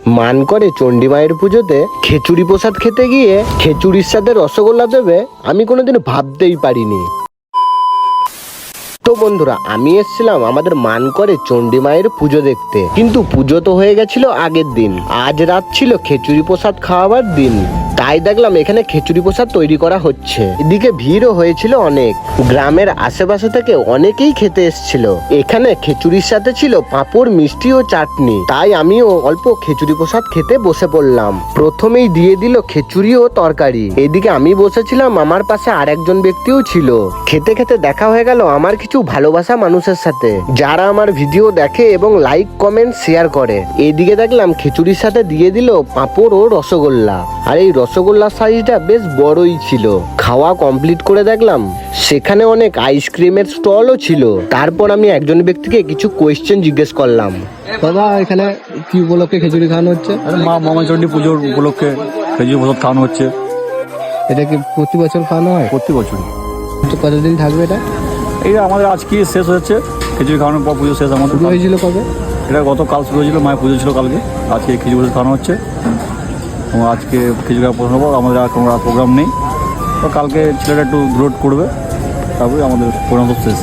মান করে চণ্ডী মায়ের পুজোতে খিচুড়ি প্রসাদ খেতে গিয়ে খিচুড়ির সাথে রসগোল্লা দেবে আমি কোনোদিন ভাবতেই পারিনি। তো বন্ধুরা, আমি এসেছিলাম আমাদের মান করে চণ্ডী মায়ের পুজো দেখতে, কিন্তু পুজো তো হয়ে গেছিল আগের দিন। আজ রাত ছিল খিচুড়ি প্রসাদ খাওয়াবার দিন, তাই দেখলাম এখানে খিচুড়ি প্রসাদ তৈরি করা হচ্ছে। এদিকে ভিড়ও হয়েছিল অনেক, গ্রামের আশেপাশে থেকে অনেকেই খেতে এসেছিল। এখানে খিচুড়ির সাথে ছিল পাঁপড়, মিষ্টি ও চাটনি, তাই আমিও অল্প খিচুড়ি প্রসাদ খেতে বসে পড়লাম। প্রথমেই দিয়ে দিল খিচুড়ি ও তরকারি। এদিকে আমি বসেছিলাম, আমার পাশে আর একজন ব্যক্তিও ছিল। খেতে খেতে দেখা হয়ে গেল আমার কিছু ভালোবাসা মানুষের সাথে, যারা আমার ভিডিও দেখে এবং লাইক কমেন্ট শেয়ার করে। এদিকে দেখলাম খিচুড়ির সাথে দিয়ে দিল পাঁপড় ও রসগোল্লা, আর এই রসগোল্লার সাইজটা বেশ বড়ই ছিল। খাওয়া কমপ্লিট করে দেখলাম সেখানে অনেক আইসক্রিমের স্টলও ছিল। তারপর আমি একজন ব্যক্তিকে কিছু কোয়েশ্চেন জিজ্ঞেস করলাম। দাদা, এখানে কি উপলক্ষে খিচুড়ি খাওয়ানো হচ্ছে? মা মহাচণ্ডী পুজোর উপলক্ষে খিচুড়ি প্রসাদ খাওয়ানো হচ্ছে। এটা কি প্রতি বছর খাওয়ানো হয়? প্রতি বছরই। তো কতদিন থাকবে এটা? এটা আমাদের আজকে শেষ হচ্ছে, খিচুড়ি খাওয়ানোর পর পুজো শেষ আমাদের। শুরু হয়েছিল কবে? এটা গতকাল শুরু হয়েছিল, মায়ের পুজো ছিল কালকে। আজকে খিচুড়ি প্রসাদ খাওয়ানো হচ্ছে এবং আজকে খিচুড়ি খাওয়া প্রসাদ পর আমাদের আর কোনো প্রোগ্রাম নেই। তো কালকে ছেলেটা একটু রোড করবে, তারপরে আমাদের প্রোগ্রাম শেষ।